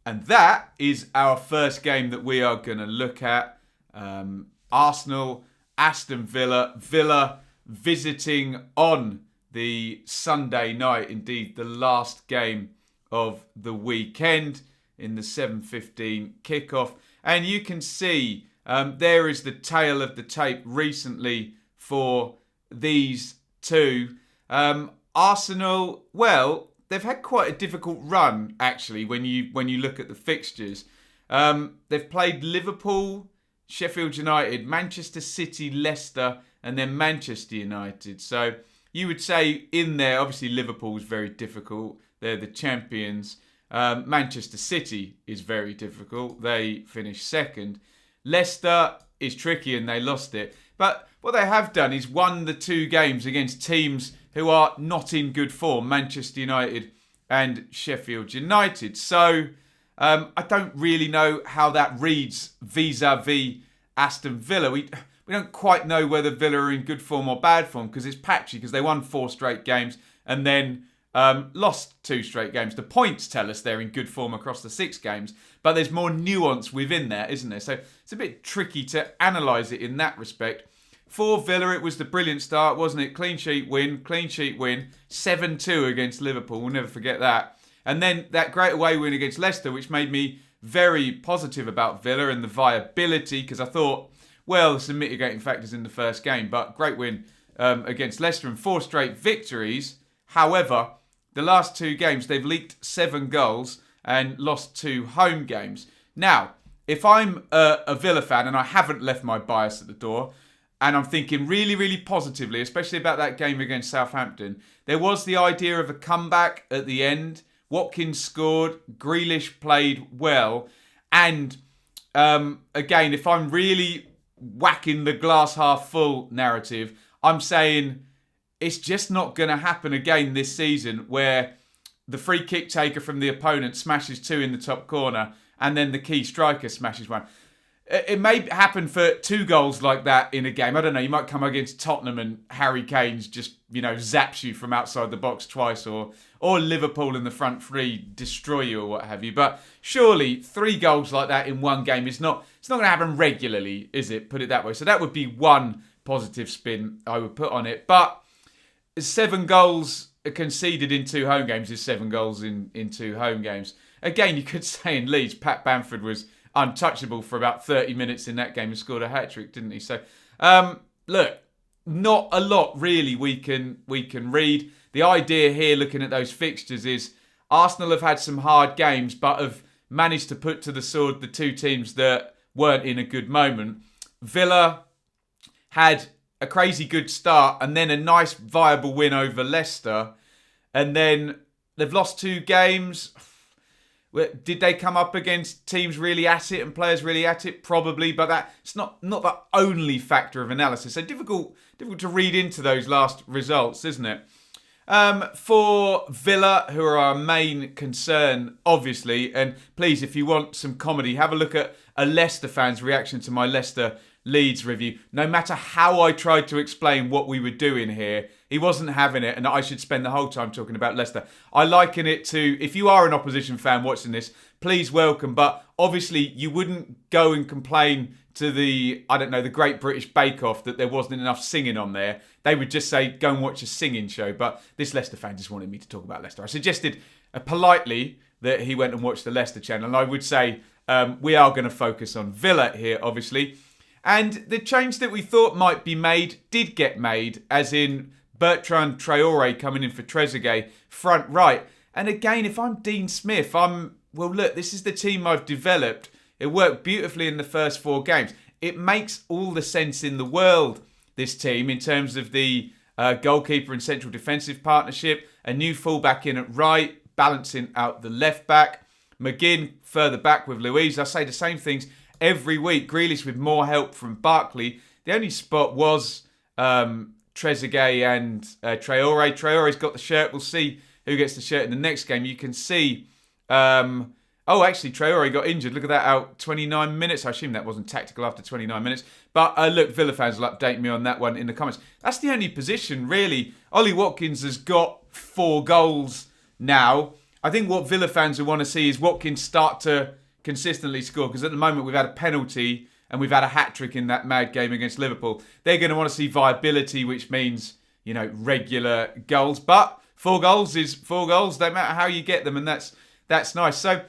And that is our first game that we are going to look at. Arsenal, Aston Villa. Villa visiting on the Sunday night. Indeed, the last game of the weekend in the 7:15 kickoff. And you can see there is the tail of the tape recently for these two. Arsenal, well, they've had quite a difficult run, actually, when you look at the fixtures. They've played Liverpool, Sheffield United, Manchester City, Leicester, and then Manchester United. So you would say in there, obviously Liverpool is very difficult. They're the champions. Manchester City is very difficult. They finished second. Leicester is tricky and they lost it. But what they have done is won the two games against teams who are not in good form, Manchester United and Sheffield United. So I don't really know how that reads vis-a-vis Aston Villa. We don't quite know whether Villa are in good form or bad form because it's patchy because they won 4 straight games and then lost 2 straight games. The points tell us they're in good form across the 6 games, but there's more nuance within there, isn't there? So it's a bit tricky to analyse it in that respect. For Villa, it was the brilliant start, wasn't it? Clean sheet win, 7-2 against Liverpool. We'll never forget that. And then that great away win against Leicester, which made me very positive about Villa and the viability, because I thought, well, some mitigating factors in the first game, but great win against Leicester and 4 straight victories. However, the last 2 games, they've leaked 7 goals and lost 2 home games. Now, if I'm a Villa fan and I haven't left my bias at the door, and I'm thinking really, really positively, especially about that game against Southampton. There was the idea of a comeback at the end. Watkins scored. Grealish played well. And again, if I'm really whacking the glass half full narrative, I'm saying it's just not going to happen again this season where the free kick taker from the opponent smashes 2 in the top corner and then the key striker smashes 1. It may happen for 2 goals like that in a game. I don't know. You might come against Tottenham and Harry Kane's just, zaps you from outside the box twice, or Liverpool in the front 3 destroy you or what have you. But surely 3 goals like that in one game it's not going to happen regularly, is it? Put it that way. So that would be one positive spin I would put on it. But 7 goals conceded in 2 home games is 7 goals in 2 home games. Again, you could say in Leeds, Pat Bamford was untouchable for about 30 minutes in that game and scored a hat-trick, didn't he? So, look, not a lot really we can read. The idea here, looking at those fixtures, is Arsenal have had some hard games, but have managed to put to the sword the 2 teams that weren't in a good moment. Villa had a crazy good start and then a nice viable win over Leicester, and then they've lost 2 games. Did they come up against teams really at it and players really at it? Probably, but that's not the only factor of analysis. So difficult to read into those last results, isn't it? For Villa, who are our main concern, obviously, and please, if you want some comedy, have a look at a Leicester fan's reaction to my Leicester Leeds review. No matter how I tried to explain what we were doing here, he wasn't having it, and I should spend the whole time talking about Leicester. I liken it to, if you are an opposition fan watching this, please welcome, but obviously you wouldn't go and complain to the Great British Bake Off that there wasn't enough singing on there. They would just say, go and watch a singing show. But this Leicester fan just wanted me to talk about Leicester. I suggested politely that he went and watched the Leicester channel, and I would say we are going to focus on Villa here, obviously. And the change that we thought might be made did get made, as in Bertrand Traore coming in for Trezeguet, front right. And again, if I'm Dean Smith, look, this is the team I've developed. It worked beautifully in the first 4 games. It makes all the sense in the world, this team, in terms of the goalkeeper and central defensive partnership, a new fullback in at right, balancing out the left back. McGinn further back with Louise. I say the same things every week. Grealish with more help from Barkley. The only spot was Trezeguet and Traore. Traore's got the shirt. We'll see who gets the shirt in the next game. You can see... actually, Traore got injured. Look at that, out 29 minutes. I assume that wasn't tactical after 29 minutes. But look, Villa fans will update me on that one in the comments. That's the only position, really. Ollie Watkins has got 4 goals now. I think what Villa fans will want to see is Watkins start to consistently score, because at the moment we've had a penalty and we've had a hat-trick in that mad game against Liverpool. They're going to want to see viability, which means, you know, regular goals. But 4 goals is 4 goals, no matter how you get them, and that's nice. So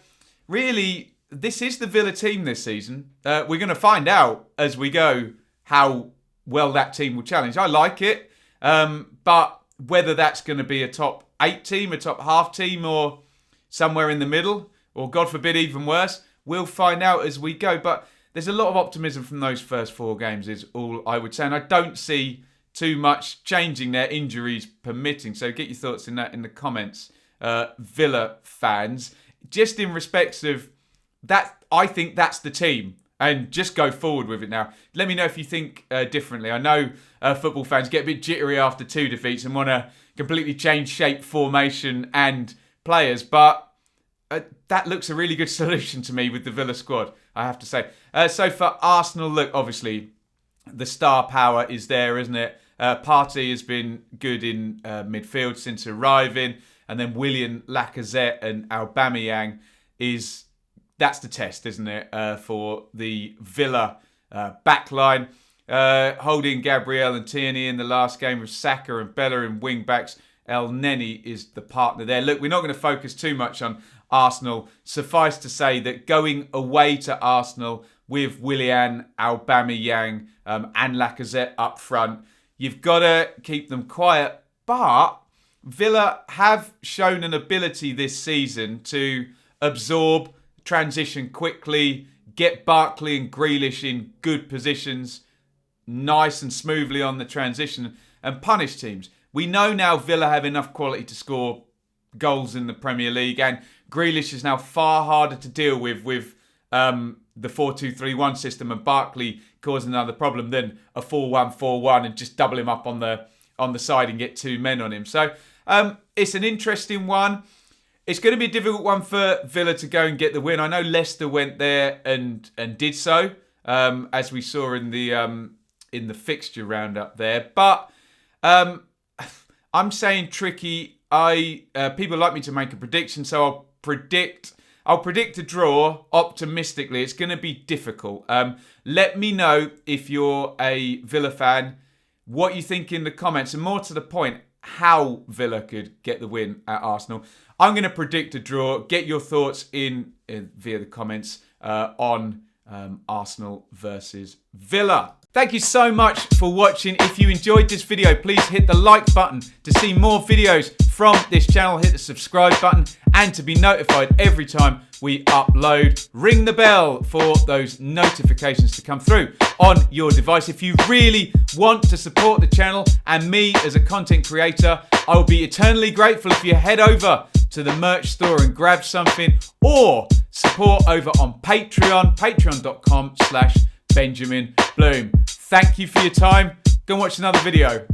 really, this is the Villa team this season. We're going to find out as we go how well that team will challenge. I like it, but whether that's going to be a top 8 team, a top half team, or somewhere in the middle, or God forbid even worse, we'll find out as we go. But there's a lot of optimism from those first 4 games is all I would say. And I don't see too much changing there, injuries permitting. So get your thoughts in that in the comments, Villa fans. Just in respects of that, I think that's the team. And just go forward with it now. Let me know if you think differently. I know football fans get a bit jittery after 2 defeats and want to completely change shape, formation and players. But that looks a really good solution to me with the Villa squad, I have to say. So for Arsenal, look, obviously the star power is there, isn't it? Partey has been good in midfield since arriving. And then Willian, Lacazette and Aubameyang that's the test, isn't it, for the Villa backline. Holding Gabriel and Tierney in the last game with Saka and Bella in wing-backs. El Neni is the partner there. Look, we're not going to focus too much on Arsenal. Suffice to say that going away to Arsenal with Willian, Aubameyang and Lacazette up front, you've got to keep them quiet. But Villa have shown an ability this season to absorb, transition quickly, get Barkley and Grealish in good positions, nice and smoothly on the transition, and punish teams. We know now Villa have enough quality to score goals in the Premier League, and Grealish is now far harder to deal with the 4-2-3-1 system, and Barkley causing another problem than a 4-1-4-1 and just double him up on the side and get 2 men on him. So it's an interesting one. It's going to be a difficult one for Villa to go and get the win. I know Leicester went there and did so, as we saw in the fixture roundup there. But I'm saying tricky. People like me to make a prediction, so I'll predict a draw optimistically. It's going to be difficult. Let me know if you're a Villa fan, what you think in the comments, and more to the point, how Villa could get the win at Arsenal. I'm going to predict a draw. Get your thoughts in via the comments on Arsenal versus Villa. Thank you so much for watching. If you enjoyed this video, please hit the like button to see more videos from this channel. Hit the subscribe button and to be notified every time we upload. Ring the bell for those notifications to come through on your device. If you really want to support the channel and me as a content creator, I will be eternally grateful if you head over to the merch store and grab something, or support over on Patreon, patreon.com/Benjamin Bloom. Thank you for your time. Go and watch another video.